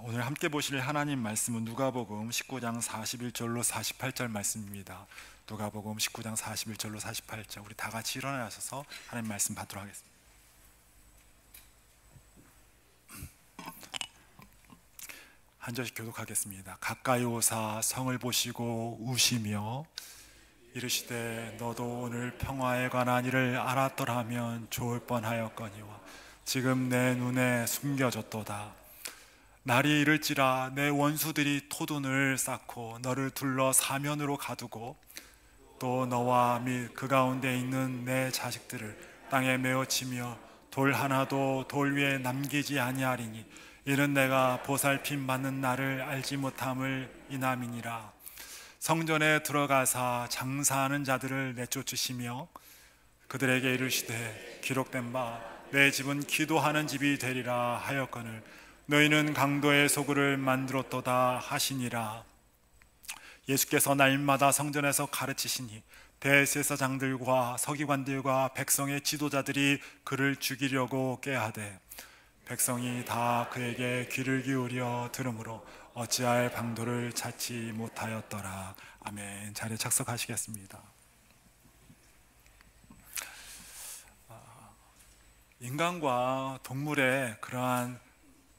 오늘 함께 보실 하나님 말씀은 누가복음 19장 41절로 48절 말씀입니다. 누가복음 19장 41절로 48절, 우리 다 같이 일어나셔서 하나님 말씀 받도록 하겠습니다. 한 절씩 교독하겠습니다. 가까이 오사 성을 보시고 우시며 이르시되 너도 오늘 평화에 관한 일을 알았더라면 좋을 뻔하였거니와 지금 내 눈에 숨겨졌도다. 날이 이를지라 내 원수들이 토둔을 쌓고 너를 둘러 사면으로 가두고 또 너와 및 그 가운데 있는 내 자식들을 땅에 메어치며 돌 하나도 돌 위에 남기지 아니하리니 이는 내가 보살핌 받는 날을 알지 못함을 인함이니라. 성전에 들어가사 장사하는 자들을 내쫓으시며 그들에게 이르시되 기록된 바 내 집은 기도하는 집이 되리라 하였거늘 너희는 강도의 소굴을 만들었도다 하시니라. 예수께서 날마다 성전에서 가르치시니 대제사장들과 서기관들과 백성의 지도자들이 그를 죽이려고 꾀하되 백성이 다 그에게 귀를 기울여 들으므로 어찌할 방도를 찾지 못하였더라. 아멘. 자리에 착석하시겠습니다. 인간과 동물의 그러한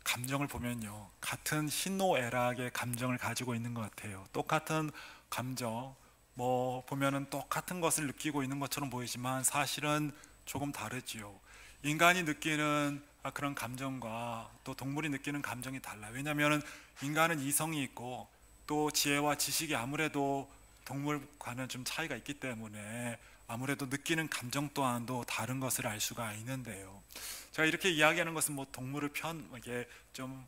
감정을 보면요, 같은 희노애락의 감정을 가지고 있는 것 같아요. 똑같은 감정, 보면은 똑같은 것을 느끼고 있는 것처럼 보이지만 사실은 조금 다르지요. 인간이 느끼는 그런 감정과 또 동물이 느끼는 감정이 달라요. 왜냐하면 인간은 이성이 있고 또 지혜와 지식이 아무래도 동물과는 좀 차이가 있기 때문에 아무래도 느끼는 감정 또한도 다른 것을 알 수가 있는데요. 제가 이렇게 이야기하는 것은 동물을 이게 좀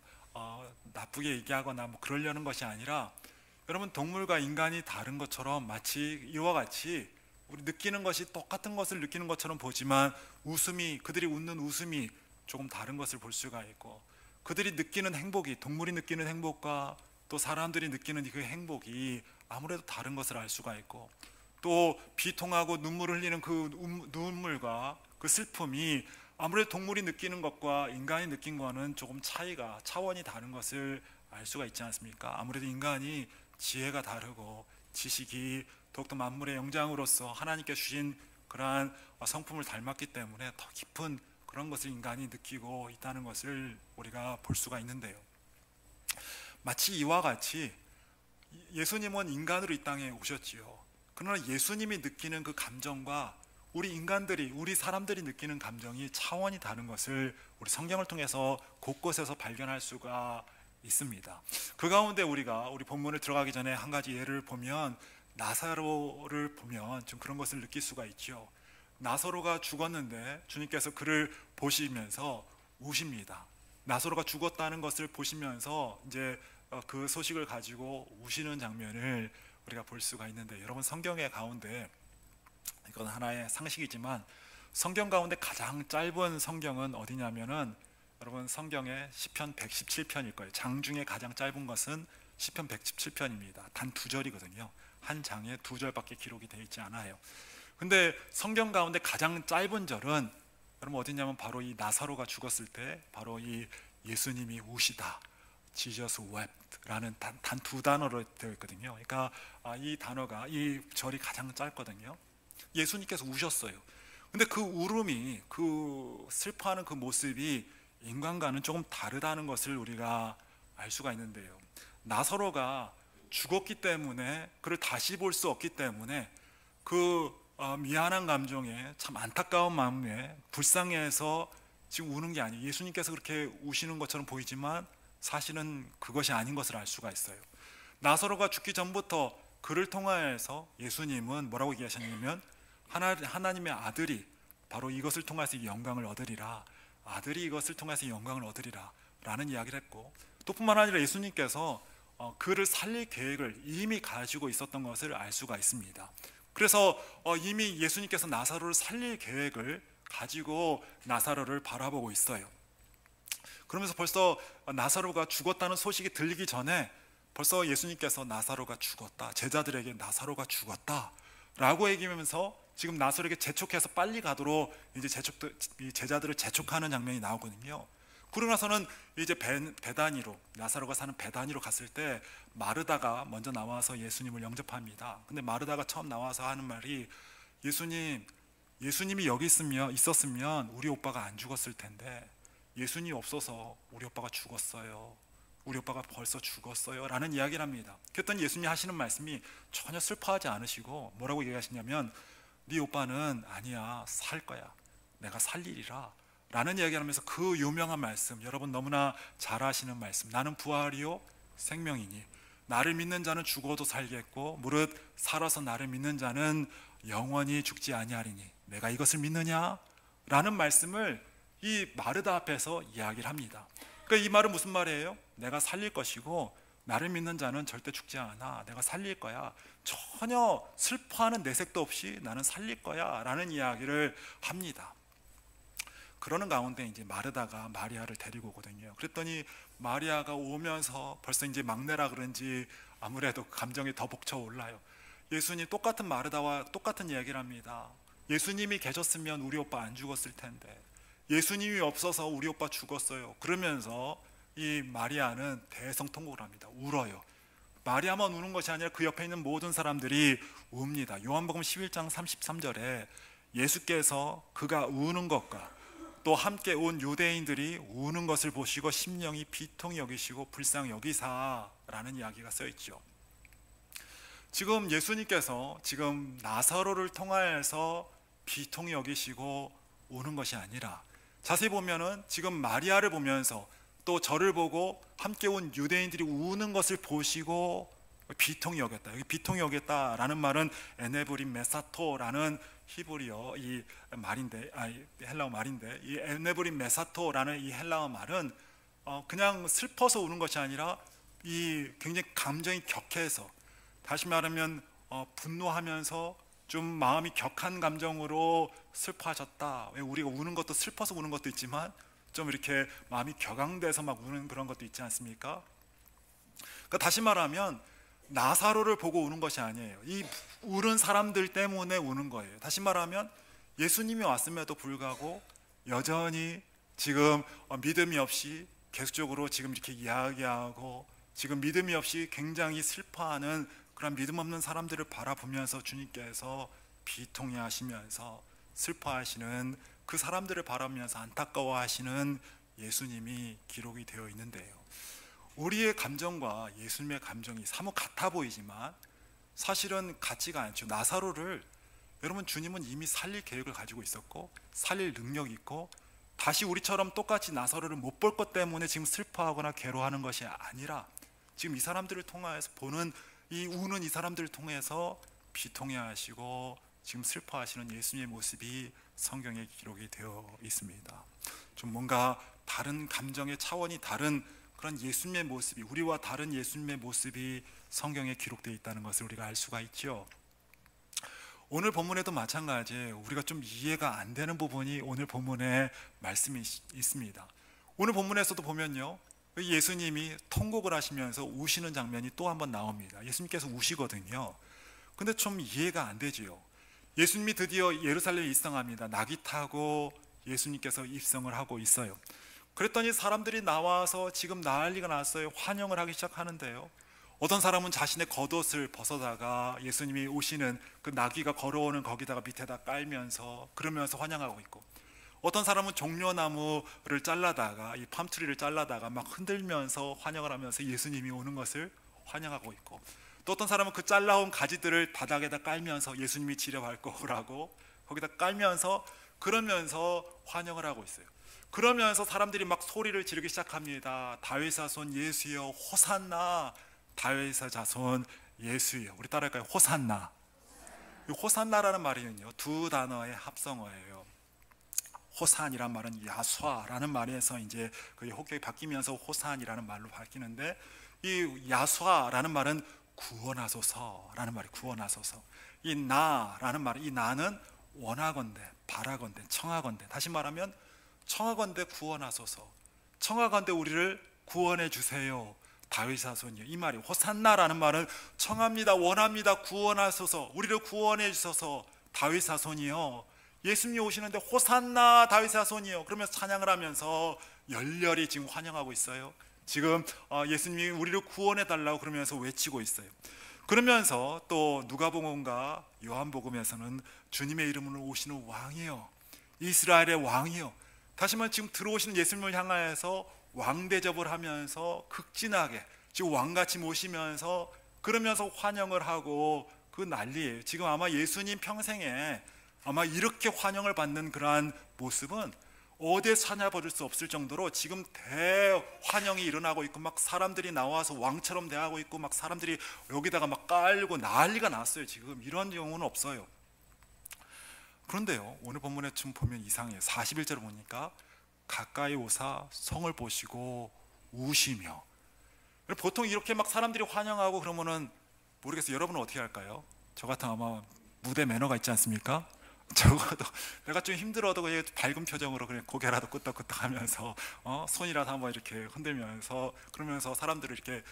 나쁘게 얘기하거나 그러려는 것이 아니라, 여러분, 동물과 인간이 다른 것처럼 마치 이와 같이 우리 느끼는 것이 똑같은 것을 느끼는 것처럼 보지만 그들이 웃는 웃음이 조금 다른 것을 볼 수가 있고, 그들이 느끼는 행복이, 동물이 느끼는 행복과 또 사람들이 느끼는 그 행복이 아무래도 다른 것을 알 수가 있고, 또 비통하고 눈물을 흘리는 그 눈물과 그 슬픔이 아무래도 동물이 느끼는 것과 인간이 느낀 것은 조금 차원이 다른 것을 알 수가 있지 않습니까? 아무래도 인간이 지혜가 다르고 지식이 더욱더 만물의 영장으로서 하나님께 주신 그러한 성품을 닮았기 때문에 더 깊은 그런 것을 인간이 느끼고 있다는 것을 우리가 볼 수가 있는데요, 마치 이와 같이 예수님은 인간으로 이 땅에 오셨지요. 그러나 예수님이 느끼는 그 감정과 우리 사람들이 느끼는 감정이 차원이 다른 것을 우리 성경을 통해서 곳곳에서 발견할 수가 있습니다. 그 가운데 우리 본문을 들어가기 전에 한 가지 예를 보면, 나사로를 보면 좀 그런 것을 느낄 수가 있죠. 나사로가 죽었는데 주님께서 그를 보시면서 우십니다. 나사로가 죽었다는 것을 보시면서 이제 그 소식을 가지고 우시는 장면을 우리가 볼 수가 있는데, 여러분, 성경의 가운데, 이건 하나의 상식이지만 성경 가운데 가장 짧은 성경은 어디냐면은, 여러분, 성경의 시편 117편일 거예요. 장 중에 가장 짧은 것은 시편 117편입니다. 단 2절이거든요. 한 장에 2절밖에 기록이 되어 있지 않아요. 근데 성경 가운데 가장 짧은 절은 여러분 어디냐면 바로 이 나사로가 죽었을 때 바로 이 예수님이 우시다, Jesus wept라는 단 2단어로 되어 있거든요. 그러니까 이 절이 가장 짧거든요. 예수님께서 우셨어요. 근데 그 울음이, 그 슬퍼하는 그 모습이 인간과는 조금 다르다는 것을 우리가 알 수가 있는데요, 나사로가 죽었기 때문에 그를 다시 볼 수 없기 때문에 그 미안한 감정에, 참 안타까운 마음에 불쌍해서 지금 우는 게 아니에요. 예수님께서 그렇게 우시는 것처럼 보이지만 사실은 그것이 아닌 것을 알 수가 있어요. 나사로가 죽기 전부터 그를 통하여서 예수님은 뭐라고 얘기하셨냐면, 하나님의 아들이 바로 이것을 통해서 영광을 얻으리라, 아들이 이것을 통해서 영광을 얻으리라 라는 이야기를 했고, 또 뿐만 아니라 예수님께서 그를 살릴 계획을 이미 가지고 있었던 것을 알 수가 있습니다. 그래서 이미 예수님께서 나사로를 살릴 계획을 가지고 나사로를 바라보고 있어요. 그러면서 벌써 나사로가 죽었다는 소식이 들리기 전에 벌써 예수님께서 나사로가 죽었다, 제자들에게 나사로가 죽었다 라고 얘기하면서 지금 나사로에게 재촉해서 빨리 가도록 이제 제자들을 재촉하는 장면이 나오거든요. 그러고 나서는 이제 베다니로, 나사로가 사는 베다니로 갔을 때 마르다가 먼저 나와서 예수님을 영접합니다. 근데 마르다가 처음 나와서 하는 말이, 예수님이 여기 있었으면 우리 오빠가 안 죽었을 텐데 예수님이 없어서 우리 오빠가 죽었어요. 우리 오빠가 벌써 죽었어요 라는 이야기를 합니다. 그랬더니 예수님이 하시는 말씀이 전혀 슬퍼하지 않으시고 뭐라고 얘기하시냐면, 네 오빠는 아니야, 살 거야, 내가 살리리라 라는 이야기를 하면서 그 유명한 말씀, 여러분 너무나 잘 아시는 말씀, 나는 부활이요 생명이니 나를 믿는 자는 죽어도 살겠고 무릇 살아서 나를 믿는 자는 영원히 죽지 아니하리니 내가 이것을 믿느냐? 라는 말씀을 이 마르다 앞에서 이야기를 합니다. 그러니까 이 말은 무슨 말이에요? 내가 살릴 것이고 나를 믿는 자는 절대 죽지 않아, 내가 살릴 거야, 전혀 슬퍼하는 내색도 없이 나는 살릴 거야 라는 이야기를 합니다. 그러는 가운데 이제 마르다가 마리아를 데리고 오거든요. 그랬더니 마리아가 오면서 벌써 이제 막내라 그런지 아무래도 감정이 더 벅차올라요. 예수님, 똑같은 마르다와 똑같은 이야기를 합니다. 예수님이 계셨으면 우리 오빠 안 죽었을 텐데 예수님이 없어서 우리 오빠 죽었어요. 그러면서 이 마리아는 대성통곡을 합니다. 울어요. 마리아만 우는 것이 아니라 그 옆에 있는 모든 사람들이 웁니다. 요한복음 11장 33절에 예수께서 그가 우는 것과 또 함께 온 유대인들이 우는 것을 보시고 심령이 비통히 여기시고 불쌍히 여기사라는 이야기가 써 있죠. 지금 예수님께서 지금 나사로를 통하여서 비통히 여기시고 우는 것이 아니라, 자세히 보면은 지금 마리아를 보면서 또 저를 보고 함께 온 유대인들이 우는 것을 보시고 비통히 여겼다. 여기 비통히 여겼다라는 말은 에네브림 메사토라는 히브리어 이 말인데, 헬라어 말인데, 이 에네브림 메사토라는 이 헬라어 말은 그냥 슬퍼서 우는 것이 아니라 이 굉장히 감정이 격해서, 다시 말하면 분노하면서 좀 마음이 격한 감정으로 슬퍼하셨다. 왜 우리가 우는 것도 슬퍼서 우는 것도 있지만 좀 이렇게 마음이 격앙돼서 막 우는 그런 것도 있지 않습니까? 그러니까 다시 말하면 나사로를 보고 우는 것이 아니에요. 이 울은 사람들 때문에 우는 거예요. 다시 말하면 예수님이 왔음에도 불구하고 여전히 지금 믿음이 없이 계속적으로 지금 이렇게 이야기하고 지금 믿음이 없이 굉장히 슬퍼하는 그런 믿음 없는 사람들을 바라보면서 주님께서 비통해 하시면서 슬퍼하시는 그 사람들을 바라보면서 안타까워하시는 예수님이 기록이 되어 있는데요, 우리의 감정과 예수님의 감정이 사뭇 같아 보이지만 사실은 같지가 않죠. 나사로를, 여러분, 주님은 이미 살릴 계획을 가지고 있었고 살릴 능력이 있고, 다시 우리처럼 똑같이 나사로를 못 볼 것 때문에 지금 슬퍼하거나 괴로워하는 것이 아니라 지금 이 사람들을 통해서 보는, 이 우는 이 사람들을 통해서 비통해 하시고 지금 슬퍼하시는 예수님의 모습이 성경에 기록이 되어 있습니다. 좀 뭔가 다른 감정의 차원이 다른 그런 예수님의 모습이, 우리와 다른 예수님의 모습이 성경에 기록되어 있다는 것을 우리가 알 수가 있죠. 오늘 본문에도 마찬가지예요. 우리가 좀 이해가 안 되는 부분이 오늘 본문에 말씀이 있습니다. 오늘 본문에서도 보면요, 예수님이 통곡을 하시면서 우시는 장면이 또 한 번 나옵니다. 예수님께서 우시거든요. 근데 좀 이해가 안 되지요. 예수님이 드디어 예루살렘에 입성합니다. 낙이 타고 예수님께서 입성을 하고 있어요. 그랬더니 사람들이 나와서 지금 난리가 났어요. 환영을 하기 시작하는데요, 어떤 사람은 자신의 겉옷을 벗어다가 예수님이 오시는 그 나귀가 걸어오는 거기다가 밑에다 깔면서 그러면서 환영하고 있고, 어떤 사람은 종려나무를 잘라다가, 이 팜트리를 잘라다가 막 흔들면서 환영을 하면서 예수님이 오는 것을 환영하고 있고, 또 어떤 사람은 그 잘라온 가지들을 바닥에다 깔면서 예수님이 지려밟고 오라고 거기다 깔면서 그러면서 환영을 하고 있어요. 그러면서 사람들이 막 소리를 지르기 시작합니다. 다윗 자손 예수여 호산나, 다윗의 자손 예수여. 우리 따라할까요? 호산나. 이 호산나라는 말이는요, 두 단어의 합성어예요. 호산이란 말은 야수아라는 말에서 이제 그 호격이 바뀌면서 호산이라는 말로 바뀌는데, 이 야수아라는 말은 구원하소서라는 말이 구원하소서. 이 나라는 말, 이 나는 원하건대, 바라건대, 청하건대, 다시 말하면 청하건대 구원하소서, 청하건대 우리를 구원해 주세요, 다윗 자손이요. 이 말이 호산나라는 말은 청합니다, 원합니다, 구원하소서, 우리를 구원해 주소서, 다윗 자손이요. 예수님이 오시는데 호산나 다윗의 자손이요 그러면서 찬양을 하면서 열렬히 지금 환영하고 있어요. 지금 예수님이 우리를 구원해 달라고 그러면서 외치고 있어요. 그러면서 또 누가복음과 요한복음에서는 주님의 이름으로 오시는 왕이요 이스라엘의 왕이요 다시 말해 지금 들어오시는 예수님을 향하여서 왕 대접을 하면서 극진하게 지금 왕같이 모시면서 그러면서 환영을 하고 그 난리예요. 지금 아마 예수님 평생에 아마 이렇게 환영을 받는 그러한 모습은 어디에 찾아볼 수 없을 정도로 지금 대환영이 일어나고 있고 막 사람들이 나와서 왕처럼 대하고 있고 막 사람들이 여기다가 막 깔고 난리가 났어요. 지금 이런 경우는 없어요. 그런데요 오늘 본문에 좀 보면 이상해요. 41절을 보니까 가까이 오사 성을 보시고 우시며 보통 이렇게 막 사람들이 환영하고 그러면은 모르겠어요. 여러분은 어떻게 할까요? 저 같은 아마 무대 매너가 있지 않습니까? 적어도 내가 좀 힘들어도 그냥 밝은 표정으로 그냥 고개라도 끄덕끄덕 하면서 손이라도 한번 이렇게 흔들면서 그러면서 사람들을 이렇게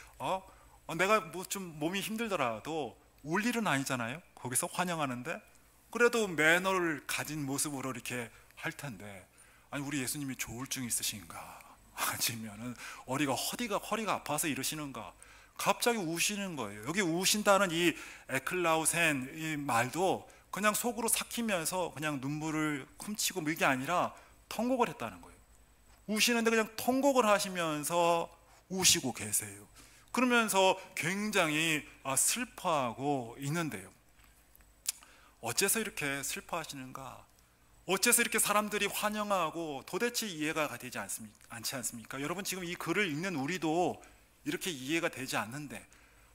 내가 뭐 좀 몸이 힘들더라도 울 일은 아니잖아요. 거기서 환영하는데 그래도 매너를 가진 모습으로 이렇게 할 텐데 아니 우리 예수님이 조울증이 있으신가 아니면은 허리가 아파서 이러시는가 갑자기 우시는 거예요. 여기 우신다는 이 에클라우센 이 말도 그냥 속으로 삭히면서 그냥 눈물을 훔치고 뭐 이게 아니라 통곡을 했다는 거예요. 우시는데 그냥 통곡을 하시면서 우시고 계세요. 그러면서 굉장히 슬퍼하고 있는데요. 어째서 이렇게 슬퍼하시는가? 어째서 이렇게 사람들이 환영하고 도대체 이해가 되지 않지 않습니까? 여러분 지금 이 글을 읽는 우리도 이렇게 이해가 되지 않는데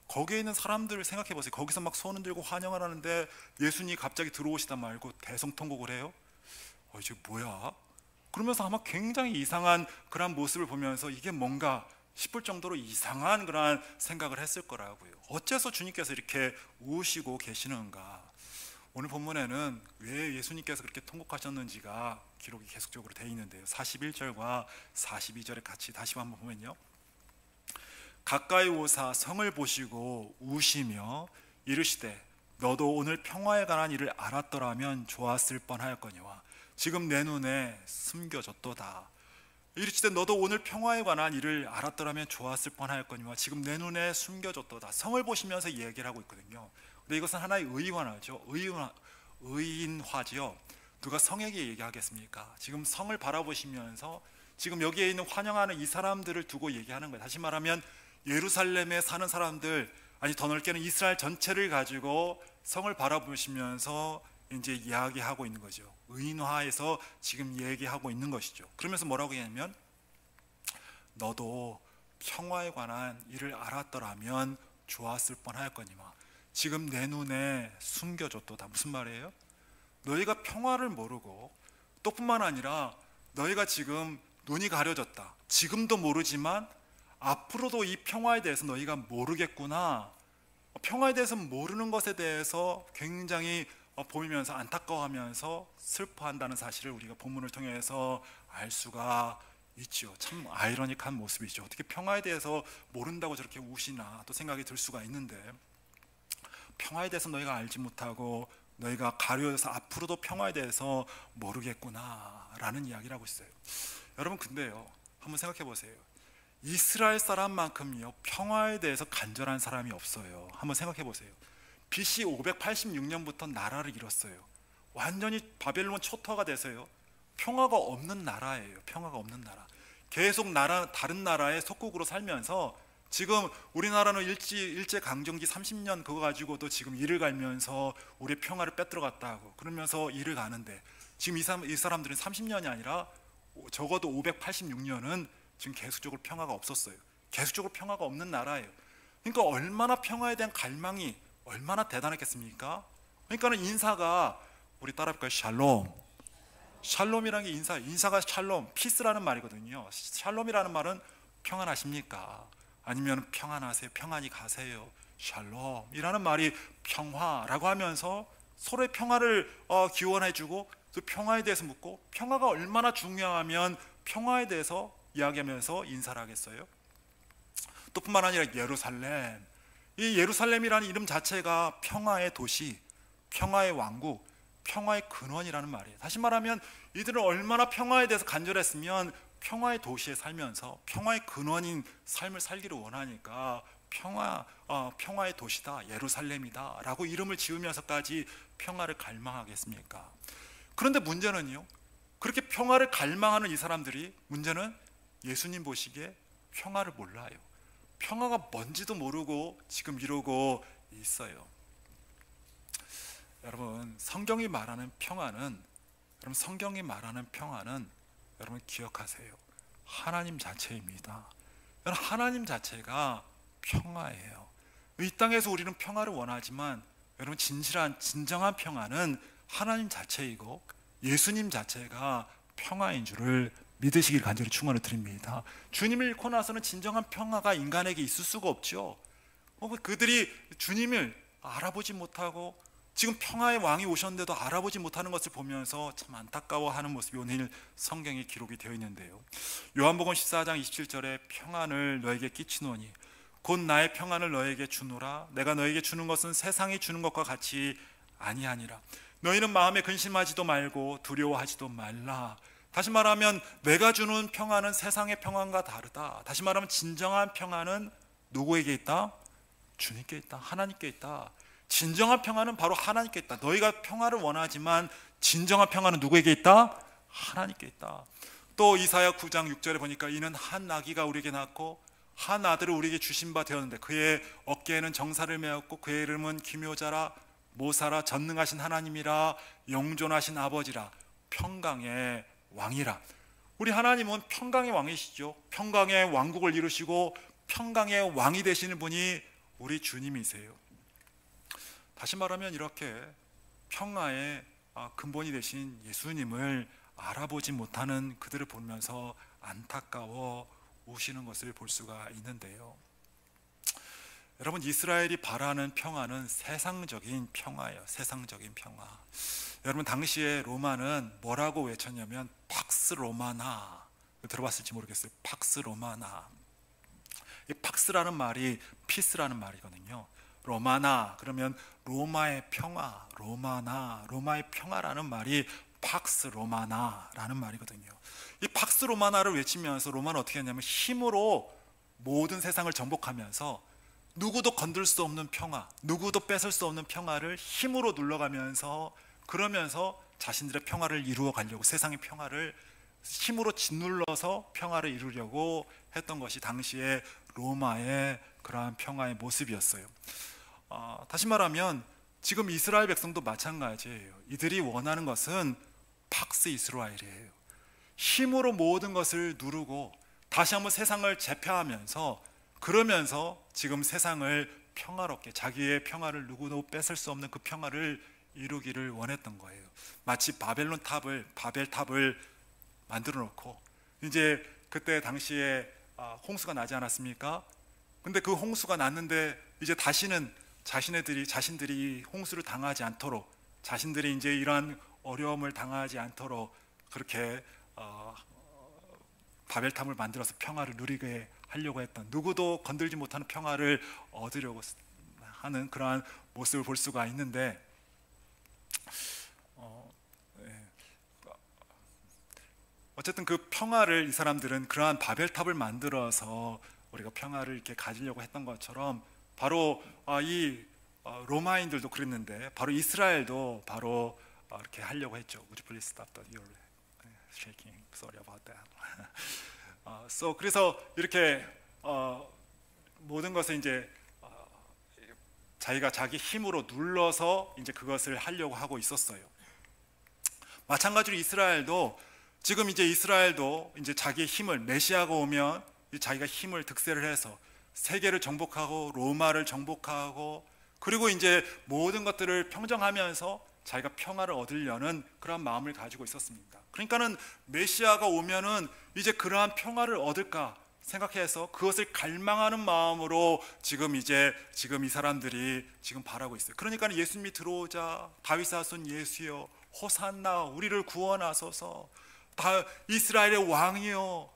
거기에 있는 사람들을 생각해 보세요. 거기서 막 손을 들고 환영을 하는데 예수님이 갑자기 들어오시다 말고 대성통곡을 해요. 이게 뭐야? 그러면서 아마 굉장히 이상한 그런 모습을 보면서 이게 뭔가 싶을 정도로 이상한 그런 생각을 했을 거라고요. 어째서 주님께서 이렇게 우시고 계시는가? 오늘 본문에는 왜 예수님께서 그렇게 통곡하셨는지가 기록이 계속적으로 되어 있는데요. 41절과 42절에 같이 다시 한번 보면요. 가까이 오사 성을 보시고 우시며 이르시되 너도 오늘 평화에 관한 일을 알았더라면 좋았을 뻔하였거니와 지금 내 눈에 숨겨졌도다. 이르시되 너도 오늘 평화에 관한 일을 알았더라면 좋았을 뻔하였거니와 지금 내 눈에 숨겨졌도다. 성을 보시면서 얘기를 하고 있거든요. 근데 이것은 하나의 의인화죠. 의인화지요. 누가 성에게 얘기하겠습니까? 지금 성을 바라보시면서 지금 여기에 있는 환영하는 이 사람들을 두고 얘기하는 거예요. 다시 말하면 예루살렘에 사는 사람들, 아니 더 넓게는 이스라엘 전체를 가지고 성을 바라보시면서 이제 이야기하고 있는 거죠. 의인화해서 지금 얘기하고 있는 것이죠. 그러면서 뭐라고 얘기하냐면 너도 평화에 관한 일을 알았더라면 좋았을 뻔하였거니와 지금 내 눈에 숨겨졌도다. 무슨 말이에요? 너희가 평화를 모르고 또 뿐만 아니라 너희가 지금 눈이 가려졌다. 지금도 모르지만 앞으로도 이 평화에 대해서 너희가 모르겠구나. 평화에 대해서 모르는 것에 대해서 굉장히 보이면서 안타까워하면서 슬퍼한다는 사실을 우리가 본문을 통해서 알 수가 있죠. 참 아이러니한 모습이죠. 어떻게 평화에 대해서 모른다고 저렇게 우시나 또 생각이 들 수가 있는데 평화에 대해서 너희가 알지 못하고 너희가 가려져서 앞으로도 평화에 대해서 모르겠구나 라는 이야기를 하고 있어요. 여러분 근데요 한번 생각해 보세요. 이스라엘 사람만큼요 평화에 대해서 간절한 사람이 없어요. 한번 생각해 보세요. BC 586년부터 나라를 잃었어요. 완전히 바벨론 초토화가 돼서요 평화가 없는 나라예요. 평화가 없는 나라. 계속 다른 나라의 속국으로 살면서 지금 우리나라는 일제강점기 30년 그거 가지고도 지금 이를 갈면서 우리의 평화를 빼들어갔다고 그러면서 이를 가는데 지금 이 사람들은 30년이 아니라 적어도 586년은 지금 계속적으로 평화가 없었어요. 계속적으로 평화가 없는 나라예요. 그러니까 얼마나 평화에 대한 갈망이 얼마나 대단했겠습니까? 그러니까는 인사가 우리 따라할까요? 샬롬. 샬롬이라는 게 인사가 샬롬, 피스라는 말이거든요. 샬롬이라는 말은 평안하십니까? 아니면 평안하세요, 평안히 가세요. 샬롬이라는 말이 평화라고 하면서 서로의 평화를 기원해주고 또 평화에 대해서 묻고 평화가 얼마나 중요하면 평화에 대해서 이야기하면서 인사를 하겠어요? 또 뿐만 아니라 예루살렘, 이 예루살렘이라는 이름 자체가 평화의 도시, 평화의 왕국, 평화의 근원이라는 말이에요. 다시 말하면 이들은 얼마나 평화에 대해서 간절했으면 평화의 도시에 살면서 평화의 근원인 삶을 살기를 원하니까 평화의 도시다, 예루살렘이다 라고 이름을 지으면서까지 평화를 갈망하겠습니까? 그런데 문제는요, 그렇게 평화를 갈망하는 이 사람들이, 문제는 예수님 보시기에 평화를 몰라요. 평화가 뭔지도 모르고 지금 이러고 있어요. 여러분, 성경이 말하는 평화는 여러분 기억하세요. 하나님 자체입니다. 여러분, 하나님 자체가 평화예요. 이 땅에서 우리는 평화를 원하지만 여러분, 진정한 평화는 하나님 자체이고 예수님 자체가 평화인 줄을 믿으시길 간절히 축원을 드립니다. 주님을 잃고 나서는 진정한 평화가 인간에게 있을 수가 없죠. 그들이 주님을 알아보지 못하고 지금 평화의 왕이 오셨는데도 알아보지 못하는 것을 보면서 참 안타까워하는 모습이 오늘 성경에 기록이 되어 있는데요. 요한복음 14장 27절에 평안을 너에게 끼치노니 곧 나의 평안을 너에게 주노라. 내가 너에게 주는 것은 세상이 주는 것과 같이 아니하니라. 너희는 마음에 근심하지도 말고 두려워하지도 말라. 다시 말하면 내가 주는 평안은 세상의 평안과 다르다. 다시 말하면 진정한 평안은 누구에게 있다? 주님께 있다. 하나님께 있다. 진정한 평안은 바로 하나님께 있다. 너희가 평화를 원하지만 진정한 평안은 누구에게 있다? 하나님께 있다. 또 이사야 9장 6절에 보니까 이는 한 아기가 우리에게 낳고 한 아들을 우리에게 주신 바 되었는데 그의 어깨에는 정사를 메었고 그의 이름은 기묘자라 모사라 전능하신 하나님이라 영존하신 아버지라 평강의 왕이라. 우리 하나님은 평강의 왕이시죠. 평강의 왕국을 이루시고 평강의 왕이 되시는 분이 우리 주님이세요. 다시 말하면 이렇게 평화의 근본이 되신 예수님을 알아보지 못하는 그들을 보면서 안타까워 우시는 것을 볼 수가 있는데요. 여러분, 이스라엘이 바라는 평화는 세상적인 평화예요. 세상적인 평화. 여러분, 당시에 로마는 뭐라고 외쳤냐면 팍스 로마나. 들어봤을지 모르겠어요. 팍스 로마나. 이 팍스라는 말이 피스라는 말이거든요. 로마나 그러면 로마의 평화, 로마의 평화라는 말이 팍스 로마나라는 말이거든요. 이 팍스 로마나를 외치면서 로마는 어떻게 했냐면 힘으로 모든 세상을 정복하면서 누구도 건들 수 없는 평화, 누구도 뺏을 수 없는 평화를 힘으로 눌러가면서 그러면서 자신들의 평화를 이루어 가려고, 세상의 평화를 힘으로 짓눌러서 평화를 이루려고 했던 것이 당시에 로마의 그러한 평화의 모습이었어요. 다시 말하면 지금 이스라엘 백성도 마찬가지예요. 이들이 원하는 것은 팍스 이스라엘이에요. 힘으로 모든 것을 누르고 다시 한번 세상을 제패하면서 그러면서 지금 세상을 평화롭게 자기의 평화를 누구도 뺏을 수 없는 그 평화를 이루기를 원했던 거예요. 마치 바벨탑을 만들어 놓고 이제 그때 당시에 홍수가 나지 않았습니까? 근데 그 홍수가 났는데 이제 다시는 자신들이 홍수를 당하지 않도록, 자신들이 이제 이러한 어려움을 당하지 않도록 그렇게 바벨탑을 만들어서 평화를 누리게 하려고 했던, 누구도 건들지 못하는 평화를 얻으려고 하는 그러한 모습을 볼 수가 있는데, 어쨌든 그 평화를 이 사람들은 그러한 바벨탑을 만들어서 우리가 평화를 이렇게 가지려고 했던 것처럼 바로 이 로마인들도 그랬는데 바로 이스라엘도 바로 이렇게 하려고 했죠. Would you please stop that? You're shaking. Sorry about that. 그래서 이렇게 모든 것을 이제 자기가 자기 힘으로 눌러서 이제 그것을 하려고 하고 있었어요. 마찬가지로 지금 이스라엘도 이제 자기의 힘을, 메시아가 오면 자기가 힘을 득세를 해서 세계를 정복하고 로마를 정복하고 그리고 이제 모든 것들을 평정하면서 자기가 평화를 얻으려는 그런 마음을 가지고 있었습니다. 그러니까는 메시아가 오면은 이제 그러한 평화를 얻을까 생각해서 그것을 갈망하는 마음으로 지금 이 사람들이 지금 바라고 있어요. 그러니까 예수님이 들어오자 다윗 자손 예수여 호산나 우리를 구원하소서, 다 이스라엘의 왕이여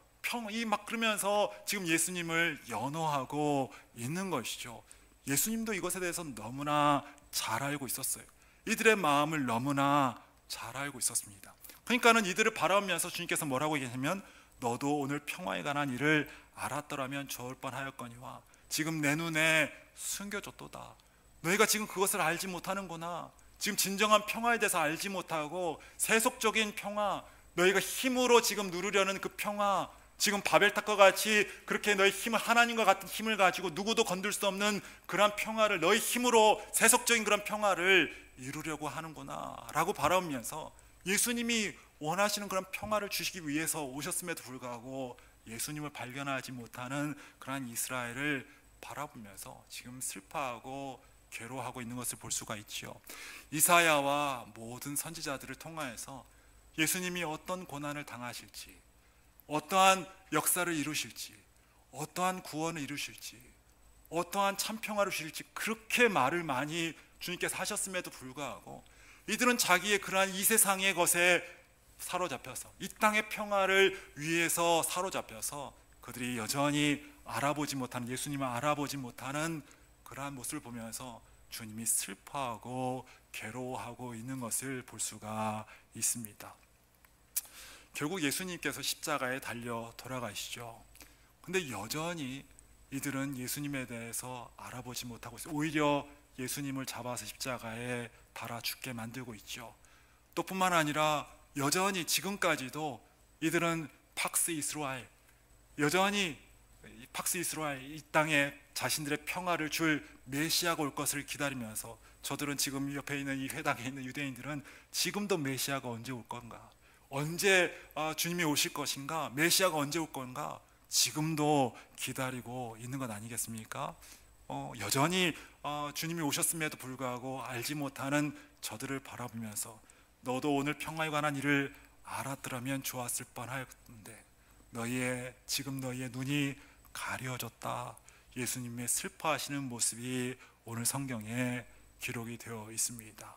막 그러면서 지금 예수님을 연호하고 있는 것이죠. 예수님도 이것에 대해서 너무나 잘 알고 있었어요. 이들의 마음을 너무나 잘 알고 있었습니다. 그러니까는 이들을 바라보면서 주님께서 뭐라고 얘기하냐면 너도 오늘 평화에 관한 일을 알았더라면 좋을 뻔하였거니와 지금 내 눈에 숨겨졌도다. 너희가 지금 그것을 알지 못하는구나. 지금 진정한 평화에 대해서 알지 못하고 세속적인 평화, 너희가 힘으로 지금 누르려는 그 평화, 지금 바벨탑과 같이 그렇게 너희 힘을, 하나님과 같은 힘을 가지고 누구도 건들 수 없는 그런 평화를, 너희 힘으로 세속적인 그런 평화를 이루려고 하는구나 라고 바라보면서 예수님이 원하시는 그런 평화를 주시기 위해서 오셨음에도 불구하고 예수님을 발견하지 못하는 그러한 이스라엘을 바라보면서 지금 슬퍼하고 괴로워하고 있는 것을 볼 수가 있죠. 이사야와 모든 선지자들을 통하여서 예수님이 어떤 고난을 당하실지, 어떠한 역사를 이루실지, 어떠한 구원을 이루실지, 어떠한 참 평화를 주실지 그렇게 말을 많이 주님께서 하셨음에도 불구하고 이들은 자기의 그러한 이 세상의 것에 사로잡혀서, 이 땅의 평화를 위해서 사로잡혀서 그들이 여전히 알아보지 못하는, 예수님을 알아보지 못하는 그러한 모습을 보면서 주님이 슬퍼하고 괴로워하고 있는 것을 볼 수가 있습니다. 결국 예수님께서 십자가에 달려 돌아가시죠. 근데 여전히 이들은 예수님에 대해서 알아보지 못하고 있어요. 오히려 예수님을 잡아서 십자가에 달아 죽게 만들고 있죠. 또 뿐만 아니라 여전히 지금까지도 이들은 팍스 이스라엘, 여전히 팍스 이스라엘, 이 땅에 자신들의 평화를 줄 메시아가 올 것을 기다리면서, 저들은 지금 옆에 있는 이 회당에 있는 유대인들은 지금도 메시아가 언제 올 건가, 언제 주님이 오실 것인가, 메시아가 언제 올 건가 지금도 기다리고 있는 것 아니겠습니까? 여전히 주님이 오셨음에도 불구하고 알지 못하는 저들을 바라보면서 너도 오늘 평화에 관한 일을 알았더라면 좋았을 뻔하였는데 지금 너희의 눈이 가려졌다. 예수님의 슬퍼하시는 모습이 오늘 성경에 기록이 되어 있습니다.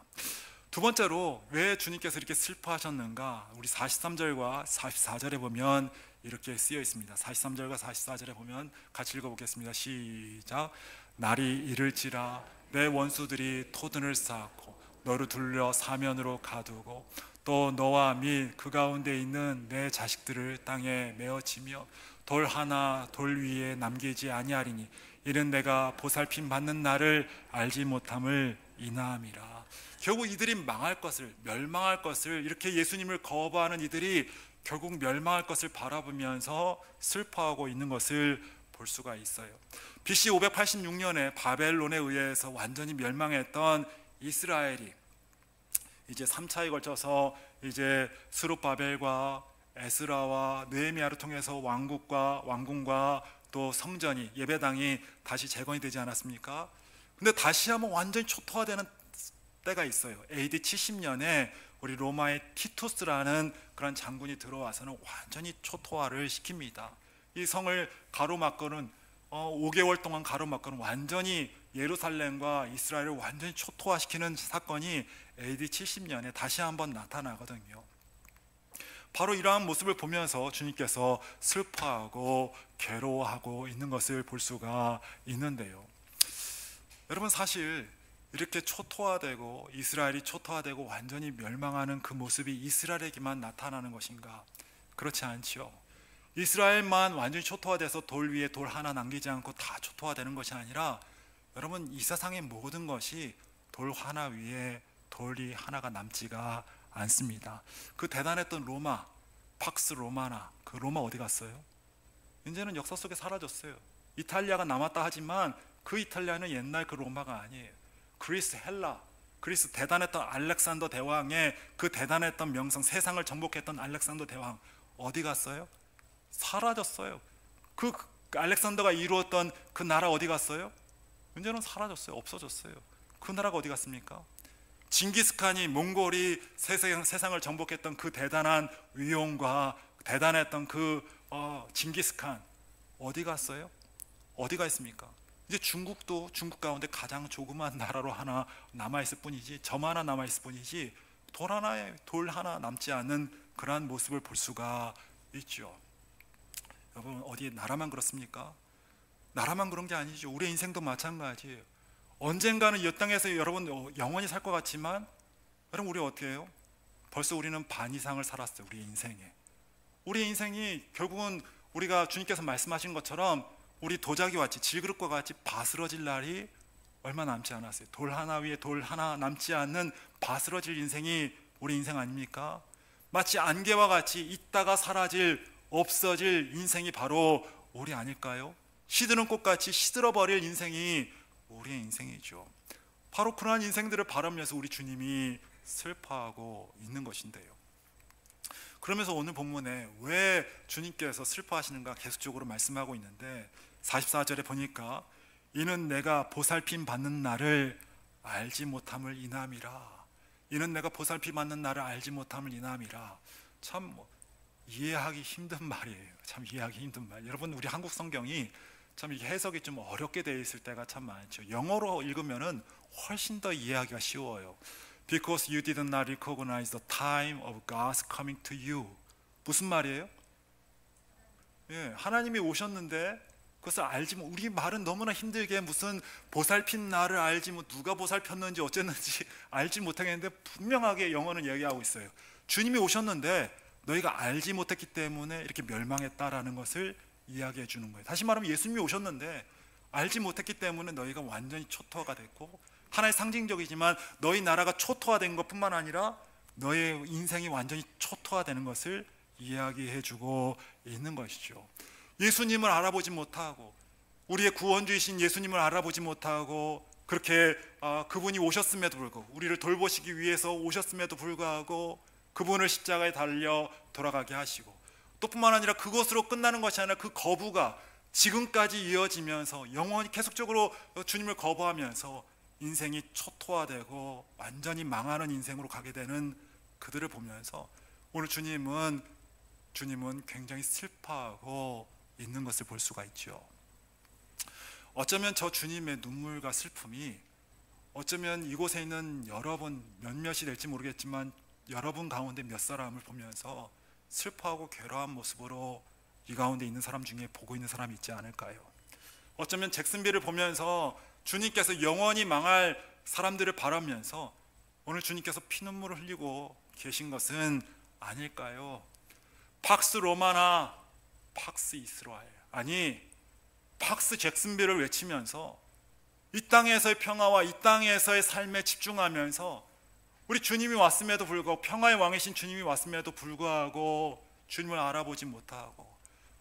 두 번째로 왜 주님께서 이렇게 슬퍼하셨는가, 우리 43절과 44절에 보면 이렇게 쓰여 있습니다. 43절과 44절에 보면 같이 읽어보겠습니다. 시작. 날이 이를지라 내 원수들이 토든을 쌓고 너를 둘러 사면으로 가두고 또 너와 및 그 가운데 있는 내 자식들을 땅에 메어치며 돌 하나 돌 위에 남기지 아니하리니 이는 내가 보살핌 받는 날을 알지 못함을 인하함이라. 결국 이들이 망할 것을, 멸망할 것을, 이렇게 예수님을 거부하는 이들이 결국 멸망할 것을 바라보면서 슬퍼하고 있는 것을 볼 수가 있어요. BC 586년에 바벨론에 의해서 완전히 멸망했던 이스라엘이 이제 3차에 걸쳐서 이제 스룹바벨과 에스라와 느헤미야를 통해서 왕궁과 또 성전이, 예배당이 다시 재건이 되지 않았습니까? 근데 다시 한번 완전히 초토화되는 때가 있어요. AD 70년에 우리 로마의 티투스라는 그런 장군이 들어와서는 완전히 초토화를 시킵니다. 이 성을 가로막고는 5개월 동안 가로막고는 완전히 예루살렘과 이스라엘을 완전히 초토화시키는 사건이 AD 70년에 다시 한번 나타나거든요. 바로 이러한 모습을 보면서 주님께서 슬퍼하고 괴로워하고 있는 것을 볼 수가 있는데요. 여러분, 사실 이렇게 초토화되고 이스라엘이 초토화되고 완전히 멸망하는 그 모습이 이스라엘에게만 나타나는 것인가? 그렇지 않죠. 이스라엘만 완전히 초토화돼서 돌 위에 돌 하나 남기지 않고 다 초토화되는 것이 아니라, 여러분, 이 세상의 모든 것이 돌 하나 위에 돌이 하나가 남지가 않습니다. 그 대단했던 로마, 팍스 로마나, 그 로마 어디 갔어요? 이제는 역사 속에 사라졌어요. 이탈리아가 남았다 하지만 그 이탈리아는 옛날 그 로마가 아니에요. 그리스, 헬라, 그리스 대단했던 알렉산더 대왕의 그 대단했던 명성, 세상을 정복했던 알렉산더 대왕 어디 갔어요? 사라졌어요. 그 알렉산더가 이루었던 그 나라 어디 갔어요? 이제는 사라졌어요. 없어졌어요. 그 나라가 어디 갔습니까? 징기스칸이, 몽골이 세상을 정복했던 그 대단한 위용과 대단했던 그 징기스칸 어디 갔어요? 어디가 있습니까? 이제 중국도 중국 가운데 가장 조그만 나라로 하나 남아있을 뿐이지, 점 하나 남아있을 뿐이지 돌 하나 남지 않는 그러한 모습을 볼 수가 있죠. 여러분, 어디 나라만 그렇습니까? 나라만 그런 게 아니죠. 우리의 인생도 마찬가지예요. 언젠가는 이 땅에서 여러분 영원히 살 것 같지만, 여러분, 우리 어떻게 해요? 벌써 우리는 반 이상을 살았어요. 우리의 인생에. 우리의 인생이 결국은 우리가 주님께서 말씀하신 것처럼 우리 도자기와 같이 질그릇과 같이 바스러질 날이 얼마 남지 않았어요. 돌 하나 위에 돌 하나 남지 않는 바스러질 인생이 우리 인생 아닙니까? 마치 안개와 같이 있다가 사라질, 없어질 인생이 바로 우리 아닐까요? 시드는 꽃같이 시들어버릴 인생이 우리의 인생이죠. 바로 그러한 인생들을 바라면서 우리 주님이 슬퍼하고 있는 것인데요. 그러면서 오늘 본문에 왜 주님께서 슬퍼하시는가 계속적으로 말씀하고 있는데 44절에 보니까 이는 내가 보살핌 받는 날을 알지 못함을 인함이라. 이는 내가 보살핌 받는 날을 알지 못함을 인함이라. 참 이해하기 힘든 말이에요. 참 이해하기 힘든 말. 여러분, 우리 한국 성경이 참 이게 해석이 좀 어렵게 되어 있을 때가 참 많죠. 영어로 읽으면은 훨씬 더 이해하기가 쉬워요. Because you did not recognize the time of God's coming to you. 무슨 말이에요? 예, 하나님이 오셨는데 그것을 알지 못. 우리 말은 너무나 힘들게 무슨 보살핀 나를 알지 못, 누가 보살폈는지 어쨌는지 알지 못하겠는데 분명하게 영어는 얘기하고 있어요. 주님이 오셨는데 너희가 알지 못했기 때문에 이렇게 멸망했다라는 것을 이야기해 주는 거예요. 다시 말하면 예수님이 오셨는데 알지 못했기 때문에 너희가 완전히 초토화가 됐고, 하나의 상징적이지만 너희 나라가 초토화된 것뿐만 아니라 너의 인생이 완전히 초토화되는 것을 이야기해 주고 있는 것이죠. 예수님을 알아보지 못하고, 우리의 구원주이신 예수님을 알아보지 못하고, 그렇게 그분이 오셨음에도 불구하고, 우리를 돌보시기 위해서 오셨음에도 불구하고 그분을 십자가에 달려 돌아가게 하시고, 또 뿐만 아니라 그것으로 끝나는 것이 아니라 그 거부가 지금까지 이어지면서 영원히 계속적으로 주님을 거부하면서 인생이 초토화되고 완전히 망하는 인생으로 가게 되는 그들을 보면서 오늘 주님은 굉장히 슬퍼하고 있는 것을 볼 수가 있죠. 어쩌면 저 주님의 눈물과 슬픔이 어쩌면 이곳에 있는 여러분, 몇몇이 될지 모르겠지만 여러분 가운데 몇 사람을 보면서 슬퍼하고 괴로운 모습으로 이 가운데 있는 사람 중에 보고 있는 사람이 있지 않을까요? 어쩌면 잭슨빌을 보면서 주님께서 영원히 망할 사람들을 바라면서 오늘 주님께서 피눈물을 흘리고 계신 것은 아닐까요? 팍스 로마나 팍스 이스라엘, 아니 팍스 잭슨빌을 외치면서 이 땅에서의 평화와 이 땅에서의 삶에 집중하면서 우리 주님이 왔음에도 불구하고, 평화의 왕이신 주님이 왔음에도 불구하고 주님을 알아보지 못하고,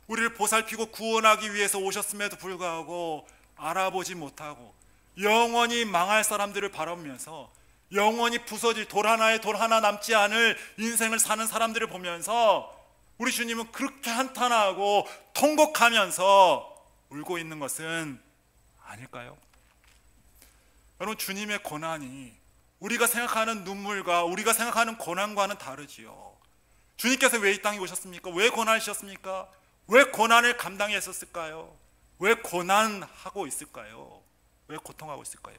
우리를 보살피고 구원하기 위해서 오셨음에도 불구하고 알아보지 못하고 영원히 망할 사람들을 바라보면서 영원히 부서질 돌 하나 남지 않을 인생을 사는 사람들을 보면서 우리 주님은 그렇게 한탄하고 통곡하면서 울고 있는 것은 아닐까요? 여러분, 주님의 고난이 우리가 생각하는 눈물과 우리가 생각하는 고난과는 다르지요. 주님께서 왜 이 땅에 오셨습니까? 왜 고난하셨습니까? 왜 고난을 감당했었을까요? 왜 고난하고 있을까요? 왜 고통하고 있을까요?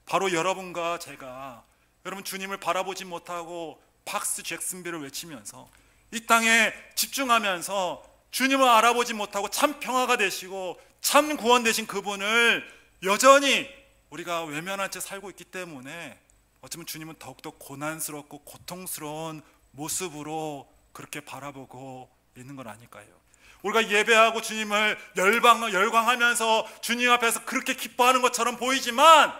바로 여러분과 제가, 여러분 주님을 바라보지 못하고 팍스 잭슨빌을 외치면서 이 땅에 집중하면서 주님을 알아보지 못하고 참 평화가 되시고 참 구원 되신 그분을 여전히 우리가 외면한 채 살고 있기 때문에 어쩌면 주님은 더욱더 고난스럽고 고통스러운 모습으로 그렇게 바라보고 있는 건 아닐까요? 우리가 예배하고 주님을 열광하면서 주님 앞에서 그렇게 기뻐하는 것처럼 보이지만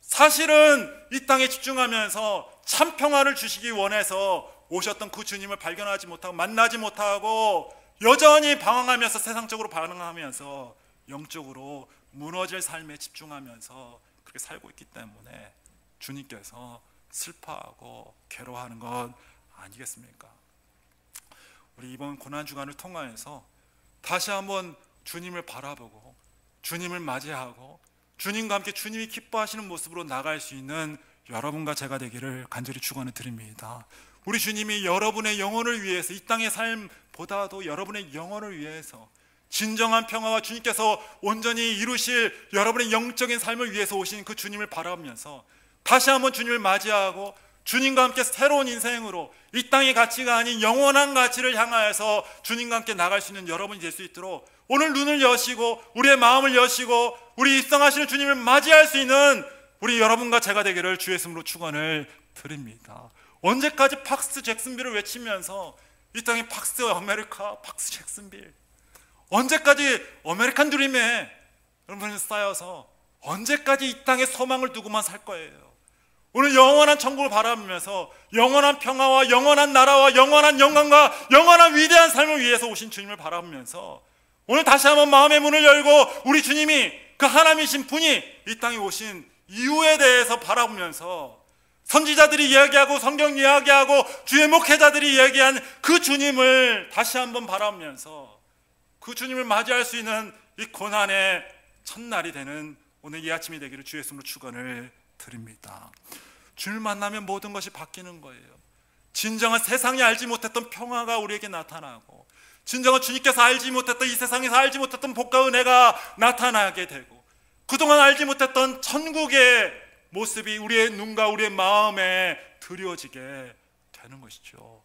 사실은 이 땅에 집중하면서 참 평화를 주시기 원해서 오셨던 그 주님을 발견하지 못하고 만나지 못하고 여전히 방황하면서 세상적으로 반응하면서 영적으로 무너질 삶에 집중하면서 그렇게 살고 있기 때문에 주님께서 슬퍼하고 괴로워하는 것 아니겠습니까? 우리 이번 고난주간을 통하여서 다시 한번 주님을 바라보고 주님을 맞이하고 주님과 함께 주님이 기뻐하시는 모습으로 나갈 수 있는 여러분과 제가 되기를 간절히 축원을 드립니다. 우리 주님이 여러분의 영혼을 위해서, 이 땅의 삶보다도 여러분의 영혼을 위해서 진정한 평화와 주님께서 온전히 이루실 여러분의 영적인 삶을 위해서 오신 그 주님을 바라보면서 다시 한번 주님을 맞이하고 주님과 함께 새로운 인생으로 이 땅의 가치가 아닌 영원한 가치를 향하여서 주님과 함께 나갈 수 있는 여러분이 될 수 있도록 오늘 눈을 여시고 우리의 마음을 여시고 우리 입성하시는 주님을 맞이할 수 있는 우리 여러분과 제가 되기를 주의 이름으로 축원을 드립니다. 언제까지 팍스 잭슨빌을 외치면서 이 땅에 팍스 아메리카, 팍스 잭슨빌, 언제까지 아메리칸 드림에 여러분이 쌓여서 언제까지 이 땅에 소망을 두고만 살 거예요? 오늘 영원한 천국을 바라보면서 영원한 평화와 영원한 나라와 영원한 영광과 영원한 위대한 삶을 위해서 오신 주님을 바라보면서 오늘 다시 한번 마음의 문을 열고 우리 주님이 그 하나님이신 분이 이 땅에 오신 이유에 대해서 바라보면서 선지자들이 이야기하고 성경 이야기하고 주의 목회자들이 이야기한 그 주님을 다시 한번 바라보면서 그 주님을 맞이할 수 있는 이 고난의 첫날이 되는 오늘 이 아침이 되기를 주의 이름으로 축원을 드립니다. 주님을 만나면 모든 것이 바뀌는 거예요. 진정한 세상이 알지 못했던 평화가 우리에게 나타나고, 진정한 주님께서 알지 못했던 이 세상에서 알지 못했던 복과 은혜가 나타나게 되고, 그동안 알지 못했던 천국의 모습이 우리의 눈과 우리의 마음에 드려지게 되는 것이죠.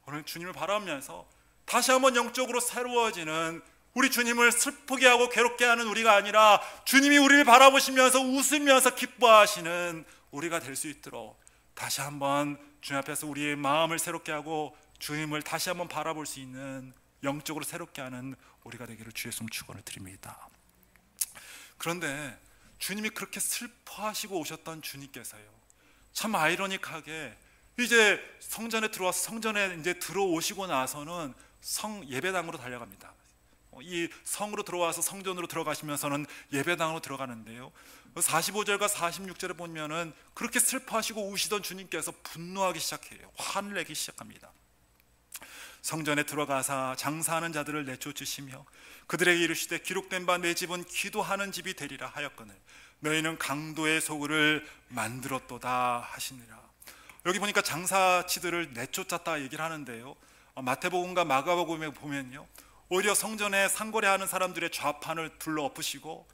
오늘 주님을 바라보면서 다시 한번 영적으로 새로워지는, 우리 주님을 슬프게 하고 괴롭게 하는 우리가 아니라 주님이 우리를 바라보시면서 웃으면서 기뻐하시는 우리가 될 수 있도록 다시 한번 주님 앞에서 우리의 마음을 새롭게 하고 주님을 다시 한번 바라볼 수 있는, 영적으로 새롭게 하는 우리가 되기를 주의 이름으로 축원을 드립니다. 그런데 주님이 그렇게 슬퍼하시고 오셨던 주님께서요, 참 아이러니하게 이제 성전에 들어와서, 성전에 이제 들어오시고 나서는 성 예배당으로 달려갑니다. 이 성으로 들어와서 성전으로 들어가시면서는 예배당으로 들어가는데요, 45절과 46절에 보면은 그렇게 슬퍼하시고 우시던 주님께서 분노하기 시작해요. 화를 내기 시작합니다. 성전에 들어가사 장사하는 자들을 내쫓으시며 그들에게 이르시되 기록된 바 내 집은 기도하는 집이 되리라 하였거늘 너희는 강도의 소굴을 만들었도다 하시니라. 여기 보니까 장사치들을 내쫓았다 얘기를 하는데요, 마태복음과 마가복음에 보면요, 오히려 성전에 상거래하는 사람들의 좌판을 둘러 엎으시고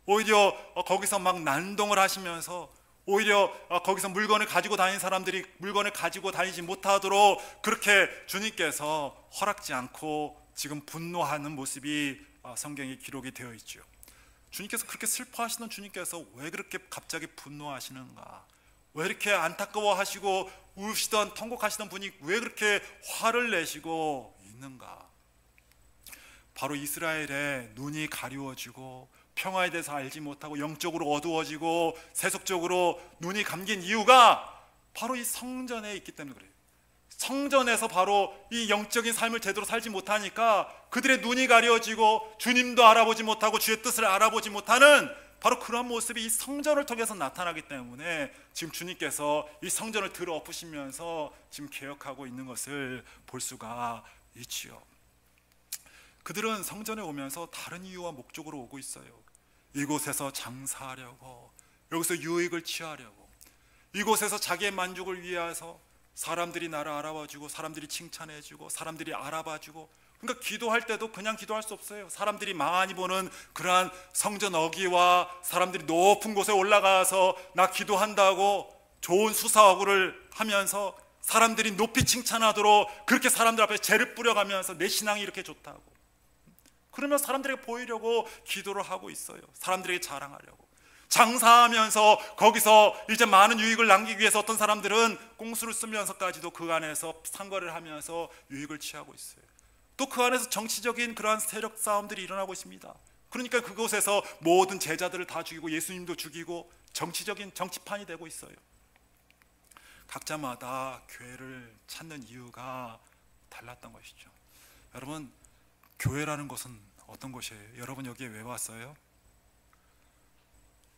오히려 거기서 막 난동을 하시면서 오히려 거기서 물건을 가지고 다니는 사람들이 물건을 가지고 다니지 못하도록 그렇게 주님께서 허락지 않고 지금 분노하는 모습이 성경에 기록이 되어 있죠. 주님께서 그렇게 슬퍼하시는 주님께서 왜 그렇게 갑자기 분노하시는가, 왜 이렇게 안타까워하시고 우시던 통곡하시던 분이 왜 그렇게 화를 내시고 있는가? 바로 이스라엘의 눈이 가리워지고 평화에 대해서 알지 못하고 영적으로 어두워지고 세속적으로 눈이 감긴 이유가 바로 이 성전에 있기 때문에 그래요. 성전에서 바로 이 영적인 삶을 제대로 살지 못하니까 그들의 눈이 가려지고 주님도 알아보지 못하고 주의 뜻을 알아보지 못하는 바로 그런 모습이 이 성전을 통해서 나타나기 때문에 지금 주님께서 이 성전을 들어 엎으시면서 지금 개혁하고 있는 것을 볼 수가 있지요. 그들은 성전에 오면서 다른 이유와 목적으로 오고 있어요. 이곳에서 장사하려고, 여기서 유익을 취하려고, 이곳에서 자기의 만족을 위해서 사람들이 나를 알아봐주고 사람들이 칭찬해주고 사람들이 알아봐주고, 그러니까 기도할 때도 그냥 기도할 수 없어요. 사람들이 많이 보는 그러한 성전 어기와 사람들이 높은 곳에 올라가서 나 기도한다고 좋은 수사어구를 하면서 사람들이 높이 칭찬하도록 그렇게 사람들 앞에 재를 뿌려가면서 내 신앙이 이렇게 좋다고, 그러면 사람들에게 보이려고 기도를 하고 있어요. 사람들에게 자랑하려고. 장사하면서 거기서 이제 많은 유익을 남기기 위해서 어떤 사람들은 꼼수를 쓰면서까지도 그 안에서 상거래를 하면서 유익을 취하고 있어요. 또 그 안에서 정치적인 그러한 세력 싸움들이 일어나고 있습니다. 그러니까 그곳에서 모든 제자들을 다 죽이고 예수님도 죽이고 정치적인 정치판이 되고 있어요. 각자마다 교회를 찾는 이유가 달랐던 것이죠. 여러분, 교회라는 것은 어떤 곳이에요? 여러분 여기에 왜 왔어요?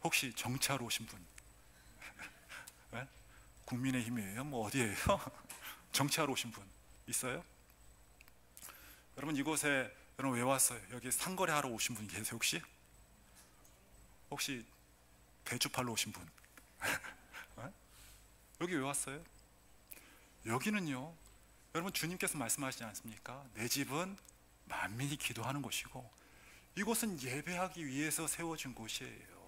혹시 정치하러 오신 분? 네? 국민의힘이에요? 뭐 어디예요? 정치하러 오신 분 있어요? 여러분 이곳에 여러분 왜 왔어요? 여기 상거래하러 오신 분 계세요 혹시? 혹시 배주 팔러 오신 분? 네? 여기 왜 왔어요? 여기는요, 여러분 주님께서 말씀하시지 않습니까? 내 집은 만민이 기도하는 곳이고 이곳은 예배하기 위해서 세워진 곳이에요.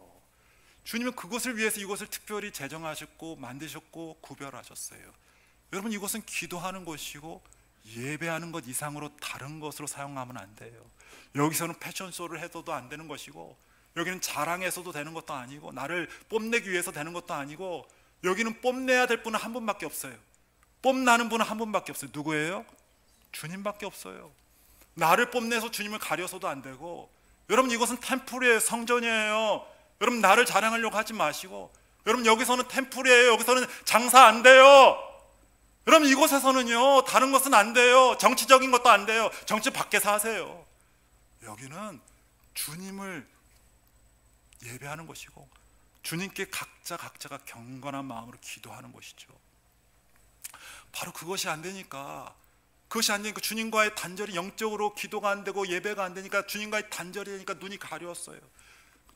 주님은 그것을 위해서 이곳을 특별히 제정하셨고 만드셨고 구별하셨어요. 여러분 이곳은 기도하는 곳이고 예배하는 것 이상으로 다른 것으로 사용하면 안 돼요. 여기서는 패션쇼를 해서도 안 되는 것이고 여기는 자랑해서도 되는 것도 아니고 나를 뽐내기 위해서 되는 것도 아니고 여기는 뽐내야 될 분은 한 분밖에 없어요. 뽐나는 분은 한 분밖에 없어요. 누구예요? 주님밖에 없어요. 나를 뽐내서 주님을 가려서도 안 되고, 여러분 이것은 템플이에요. 성전이에요. 여러분 나를 자랑하려고 하지 마시고, 여러분 여기서는 템플이에요. 여기서는 장사 안 돼요. 여러분 이곳에서는요, 다른 것은 안 돼요. 정치적인 것도 안 돼요. 정치 밖에서 하세요. 여기는 주님을 예배하는 것이고, 주님께 각자가 경건한 마음으로 기도하는 것이죠. 바로 그것이 안 되니까, 주님과의 단절이, 영적으로 기도가 안 되고 예배가 안 되니까, 주님과의 단절이 되니까 눈이 가려웠어요.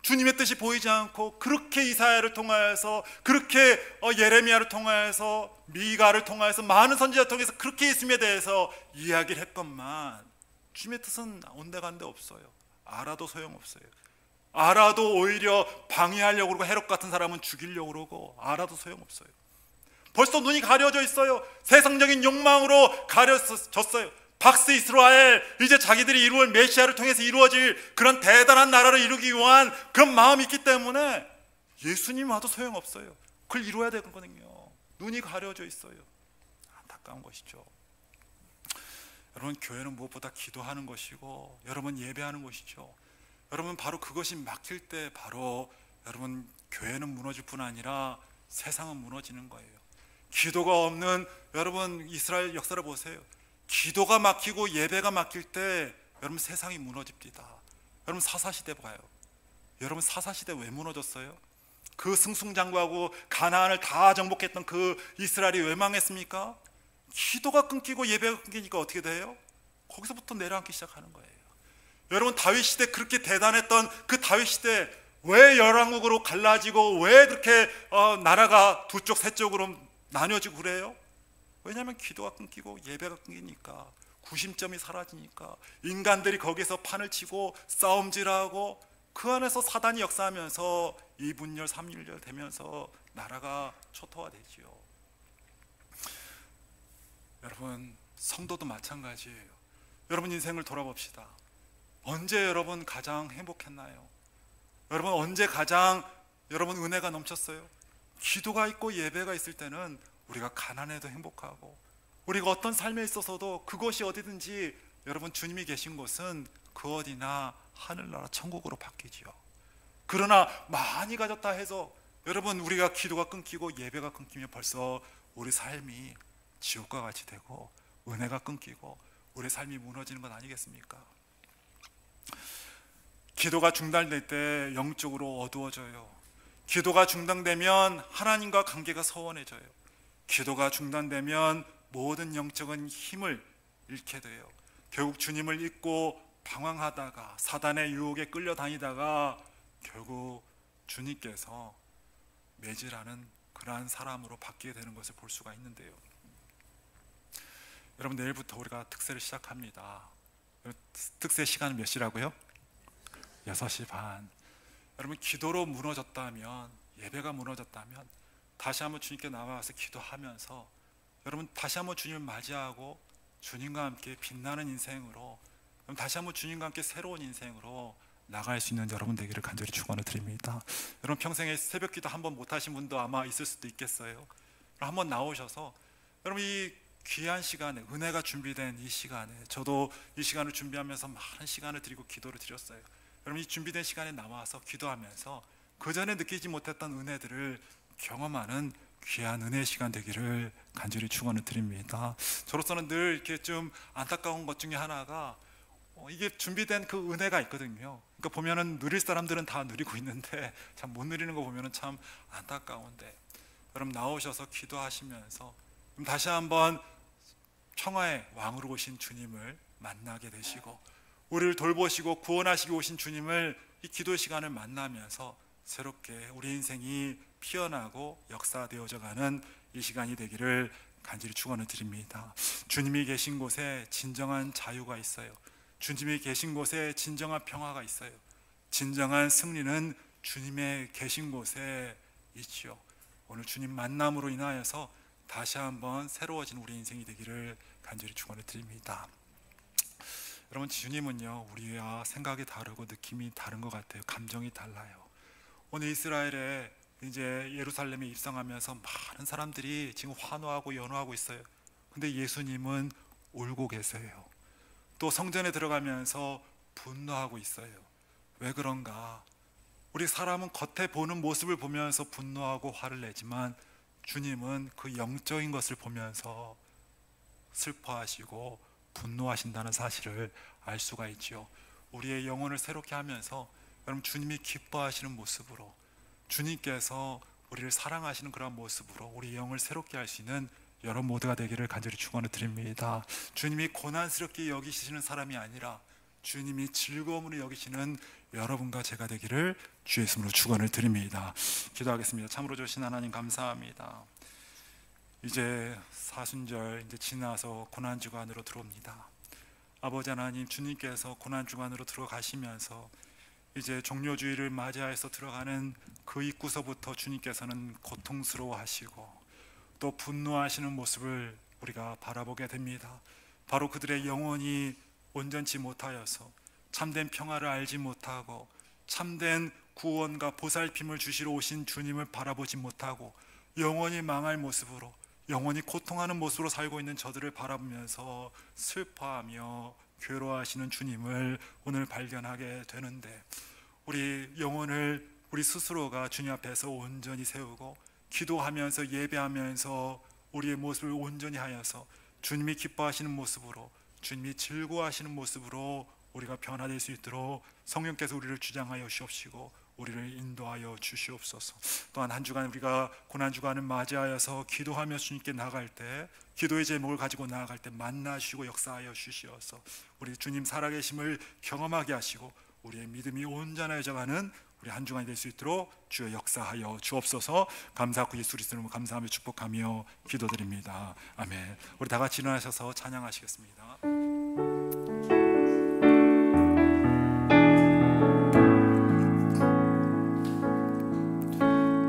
주님의 뜻이 보이지 않고, 그렇게 이사야를 통하여서, 그렇게 예레미야를 통하여서, 미가를 통하여서, 많은 선지자를 통해서 그렇게 예수님에 대해서 이야기를 했건만, 주님의 뜻은 온데간데 없어요. 알아도 소용없어요. 알아도 오히려 방해하려고 그러고, 헤롯 같은 사람은 죽이려고 그러고, 알아도 소용없어요. 벌써 눈이 가려져 있어요. 세상적인 욕망으로 가려졌어요. 박스 이스라엘, 이제 자기들이 이루어질 메시아를 통해서 이루어질 그런 대단한 나라를 이루기 위한 그런 마음이 있기 때문에 예수님 와도 소용없어요. 그걸 이루어야 되거든요. 눈이 가려져 있어요. 안타까운 것이죠. 여러분, 교회는 무엇보다 기도하는 것이고, 여러분 예배하는 것이죠. 여러분, 바로 그것이 막힐 때 바로 여러분 교회는 무너질 뿐 아니라 세상은 무너지는 거예요. 기도가 없는 여러분 이스라엘 역사를 보세요. 기도가 막히고 예배가 막힐 때 여러분 세상이 무너집니다. 여러분 사사시대 봐요. 여러분 사사시대 왜 무너졌어요? 그 승승장구하고 가나안을 다 정복했던 그 이스라엘이 왜 망했습니까? 기도가 끊기고 예배가 끊기니까 어떻게 돼요? 거기서부터 내려앉기 시작하는 거예요. 여러분 다윗 시대, 그렇게 대단했던 그 다윗 시대 왜 열왕국으로 갈라지고, 왜 그렇게 나라가 두 쪽 세 쪽으로 나뉘어지고 그래요? 왜냐하면 기도가 끊기고 예배가 끊기니까, 구심점이 사라지니까, 인간들이 거기서 판을 치고 싸움질하고, 그 안에서 사단이 역사하면서 2분열 3분열 되면서 나라가 초토화되지요. 여러분 성도도 마찬가지예요. 여러분 인생을 돌아봅시다. 언제 여러분 가장 행복했나요? 여러분 언제 가장 여러분 은혜가 넘쳤어요? 기도가 있고 예배가 있을 때는 우리가 가난해도 행복하고, 우리가 어떤 삶에 있어서도 그것이 어디든지 여러분 주님이 계신 곳은 그 어디나 하늘나라 천국으로 바뀌지요. 그러나 많이 가졌다 해서 여러분 우리가 기도가 끊기고 예배가 끊기면 벌써 우리 삶이 지옥과 같이 되고, 은혜가 끊기고 우리 삶이 무너지는 것 아니겠습니까? 기도가 중단될 때 영적으로 어두워져요. 기도가 중단되면 하나님과 관계가 서원해져요. 기도가 중단되면 모든 영적인 힘을 잃게 돼요. 결국 주님을 잊고 방황하다가 사단의 유혹에 끌려다니다가 결국 주님께서 매질하는 그러한 사람으로 바뀌게 되는 것을 볼 수가 있는데요. 여러분 내일부터 우리가 특세를 시작합니다. 특세 시간은 몇 시라고요? 6시 반. 여러분 기도로 무너졌다면, 예배가 무너졌다면 다시 한번 주님께 나와서 기도하면서 여러분 다시 한번 주님을 맞이하고 주님과 함께 빛나는 인생으로, 다시 한번 주님과 함께 새로운 인생으로 나갈 수 있는 여러분 되기를 간절히 축원을 드립니다. 여러분 평생에 새벽 기도 한번 못하신 분도 아마 있을 수도 있겠어요. 한번 나오셔서 여러분 이 귀한 시간에, 은혜가 준비된 이 시간에, 저도 이 시간을 준비하면서 많은 시간을 드리고 기도를 드렸어요. 여러분 이 준비된 시간에 나와서 기도하면서 그 전에 느끼지 못했던 은혜들을 경험하는 귀한 은혜의 시간 되기를 간절히 축원을 드립니다. 저로서는 늘 이렇게 좀 안타까운 것 중에 하나가 이게 준비된 그 은혜가 있거든요. 그러니까 보면은 누릴 사람들은 다 누리고 있는데 참 못 누리는 거 보면은 참 안타까운데, 여러분 나오셔서 기도하시면서 다시 한번 청하의 왕으로 오신 주님을 만나게 되시고, 우리를 돌보시고 구원하시기 오신 주님을 이 기도 시간을 만나면서 새롭게 우리 인생이 피어나고 역사되어져 가는 이 시간이 되기를 간절히 축원을 드립니다. 주님이 계신 곳에 진정한 자유가 있어요. 주님이 계신 곳에 진정한 평화가 있어요. 진정한 승리는 주님의 계신 곳에 있지요. 오늘 주님 만남으로 인하여서 다시 한번 새로워진 우리 인생이 되기를 간절히 축원을 드립니다. 여러분 주님은요 우리와 생각이 다르고 느낌이 다른 것 같아요. 감정이 달라요. 오늘 이스라엘에 이제 예루살렘에 입성하면서 많은 사람들이 지금 환호하고 연호하고 있어요. 근데 예수님은 울고 계세요. 또 성전에 들어가면서 분노하고 있어요. 왜 그런가? 우리 사람은 겉에 보는 모습을 보면서 분노하고 화를 내지만 주님은 그 영적인 것을 보면서 슬퍼하시고 분노하신다는 사실을 알 수가 있죠. 우리의 영혼을 새롭게 하면서 여러분, 주님이 기뻐하시는 모습으로, 주님께서 우리를 사랑하시는 그런 모습으로 우리 영을 새롭게 할 수 있는 여러분 모두가 되기를 간절히 축원을 드립니다. 주님이 고난스럽게 여기시는 사람이 아니라 주님이 즐거움으로 여기시는 여러분과 제가 되기를 주의 이름으로 축원을 드립니다. 기도하겠습니다. 참으로 주신 하나님 감사합니다. 이제 사순절 이제 지나서 고난주간으로 들어옵니다. 아버지 하나님, 주님께서 고난주간으로 들어가시면서 이제 종료주의를 맞이하여서 들어가는 그 입구서부터 주님께서는 고통스러워하시고 또 분노하시는 모습을 우리가 바라보게 됩니다. 바로 그들의 영혼이 온전치 못하여서 참된 평화를 알지 못하고 참된 구원과 보살핌을 주시러 오신 주님을 바라보지 못하고 영원히 망할 모습으로, 영원히 고통하는 모습으로 살고 있는 저들을 바라보면서 슬퍼하며 괴로워하시는 주님을 오늘 발견하게 되는데, 우리 영혼을 우리 스스로가 주님 앞에서 온전히 세우고 기도하면서 예배하면서 우리의 모습을 온전히 하여서 주님이 기뻐하시는 모습으로, 주님이 즐거워하시는 모습으로 우리가 변화될 수 있도록 성령께서 우리를 주장하여 주옵시고 우리를 인도하여 주시옵소서. 또한 한 주간 우리가 고난주간을 맞이하여서 기도하며 주님께 나아갈 때, 기도의 제목을 가지고 나아갈 때 만나시고 역사하여 주시어서 우리 주님 살아계심을 경험하게 하시고 우리의 믿음이 온전해져가는 우리 한 주간이 될 수 있도록 주여 역사하여 주옵소서. 감사하고 예수 그리스도로 감사하며 축복하며 기도드립니다. 아멘. 우리 다 같이 일어나셔서 찬양하시겠습니다.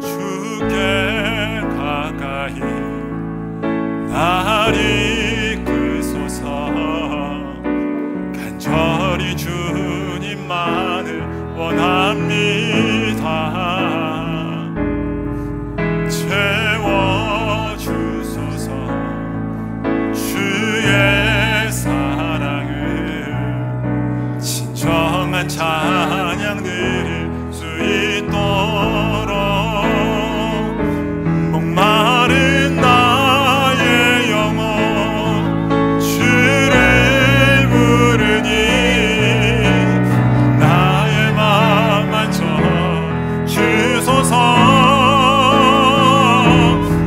주께 가까이 날 이끄소서. 간절히 주님만을 원합니다. 채워주소서. 주의 사랑을 진정한 찬양 드릴 수 있도록 목마른 나의 영혼 주를 부르니 나의 맘 만져 주소서.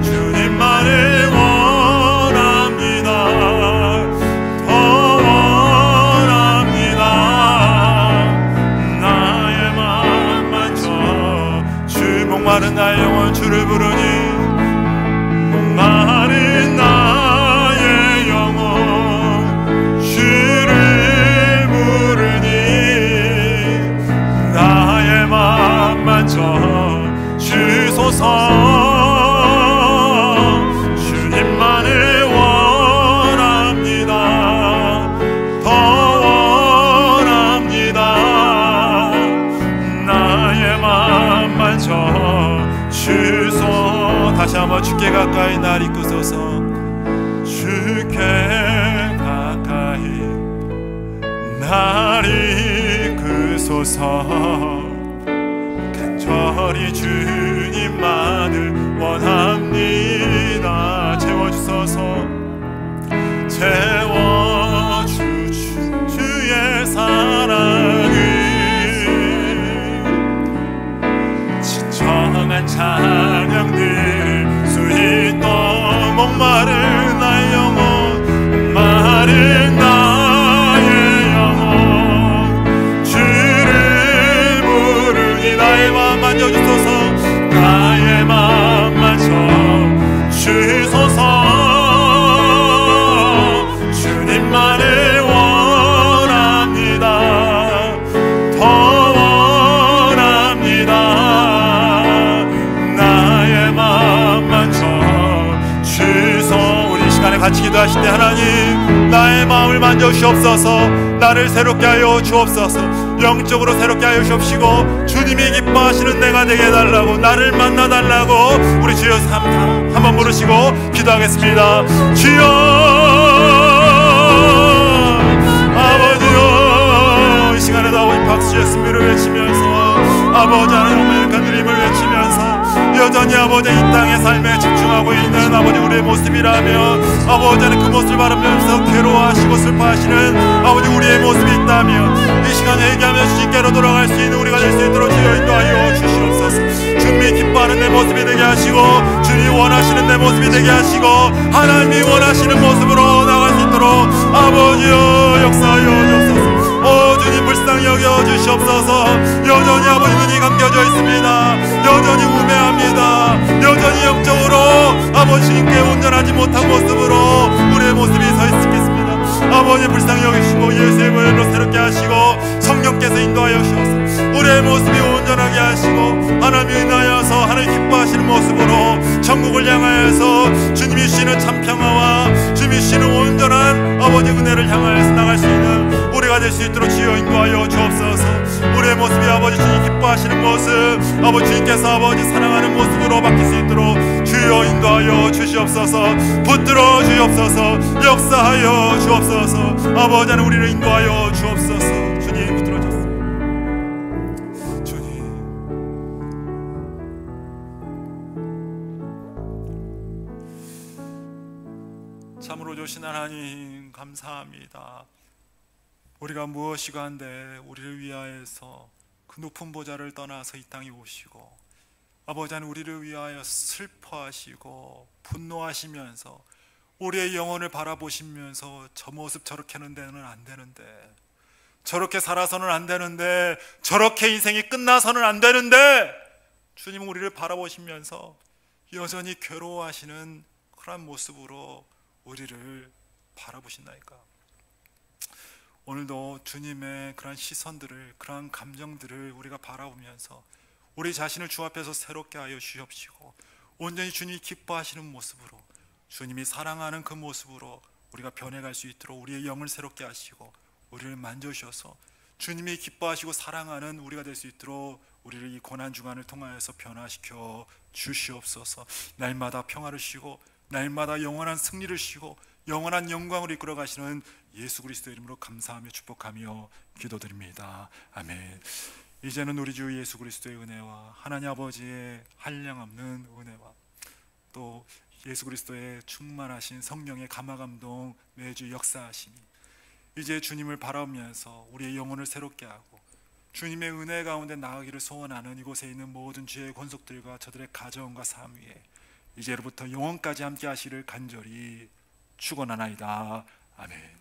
주님만을 원합니다. 더 원합니다. 나의 맘 만져 주 목마른 나의 영혼 주를 부르니 목마른 나의 영혼 주를 부르니 나의 맘 만져 주소서. 주님만을 원합니다. 더 원합니다. 나의 맘 만져 주소서. 다시 한번 주께 가까이 날 이끄소서. 주께 가까이 날 이끄소서. 간절히 주님만을 원합니다. 채워주소서. 주의 사랑을 진정한 찬양 드릴 수 있도록 목마른 나의 영혼, 목마른 나의 영혼 주를 부르니 나의 맘 만져주소서. 나의 맘 만져 주소서. 주님만을 원합니다. 더 원합니다. 나의 맘 만져 주소서. 우리 이 시간에 같이 기도하실 때 하나님 나의 마음을 만져 주옵소서. 나를 새롭게 하여 주옵소서. 영적으로 새롭게 하여 주옵시고 주님이 기뻐하시는 내가 되게 해달라고, 나를 만나달라고 우리 주여 한번 부르시고 기도하겠습니다. 주여 아버지여, 이 시간에도 아버지 박수의 승리를 외치면서 아버지 하나님의 간드림을 외치면서 여전히 아버지 이 땅의 삶에 집중하고 있는 아버지 우리의 모습이라면, 아버지 하나님 그 모습을 바라면서 괴로워하시고 슬퍼하시는 아버지 우리의 모습이 있다면 이 시간에 회개하며 주님께로 돌아갈 수 있는 우리가 될 수 있도록 주여 인도하여 주시옵소서. 주님이 기뻐하는 내 모습이 되게 하시고 주님이 원하시는 내 모습이 되게 하시고 하나님이 원하시는 모습으로 나갈 수 있도록 아버지여 역사하여 주옵소서. 주님 불쌍히 여겨 주시옵소서. 여전히 아버지 눈이 감겨져 있습니다. 여전히 우매합니다. 여전히 영적으로 아버지 주님께 온전하지 못한 모습으로 우리의 모습이 서 있겠습니다. 아버지 불쌍히 여기시고 예수의 보혈로 새롭게 하시고 성령께서 인도하여 주셔서 우리의 모습이 온전하게 하시고 하나님이 인하여서 하나님 기뻐하시는 모습으로 천국을 향하여서 주님이 주시는 참 평화와 주님이 주시는 온전한 아버지 은혜를 향하여서 나갈 수 있는 우리가 될 수 있도록 주여 인도하여 주옵소서. 우리의 모습이 아버지 주님 기뻐하시는 모습, 아버지 주님께서 아버지 사랑하는 모습으로 바뀔 수 있도록 주여 인도하여 주시옵소서. 붙들어 주옵소서. 역사하여 주옵소서. 아버지 하나님 우리를 인도하여 주옵소서. 주님 붙들어 주옵소서. 주님 참으로 좋으신 하나님 감사합니다. 우리가 무엇이고 한데 우리를 위하여서 그 높은 보좌를 떠나서 이 땅에 오시고 아버지 하나님 우리를 위하여 슬퍼하시고 분노하시면서 우리의 영혼을 바라보시면서 저 모습 저렇게 하는 데는 안 되는데, 저렇게 살아서는 안 되는데, 저렇게 인생이 끝나서는 안 되는데 주님은 우리를 바라보시면서 여전히 괴로워하시는 그런 모습으로 우리를 바라보신다니까. 오늘도 주님의 그러한 시선들을, 그러한 감정들을 우리가 바라보면서 우리 자신을 주 앞에서 새롭게 하여 주시옵시고 온전히 주님이 기뻐하시는 모습으로, 주님이 사랑하는 그 모습으로 우리가 변해갈 수 있도록 우리의 영을 새롭게 하시고 우리를 만져주셔서 주님이 기뻐하시고 사랑하는 우리가 될 수 있도록 우리를 이 고난주간을 통하여서 변화시켜 주시옵소서. 날마다 평화를 주시고 날마다 영원한 승리를 주시고 영원한 영광으로 이끌어 가시는 예수 그리스도의 이름으로 감사하며 축복하며 기도드립니다. 아멘. 이제는 우리 주 예수 그리스도의 은혜와 하나님 아버지의 한량없는 은혜와 또 예수 그리스도의 충만하신 성령의 감화감동 매주 역사하심이 이제 주님을 바라보면서 우리의 영혼을 새롭게 하고 주님의 은혜 가운데 나아가기를 소원하는 이곳에 있는 모든 주의 권속들과 저들의 가정과 삶 위에 이제로부터 영원까지 함께 하시를 간절히 축원하나이다. 아멘.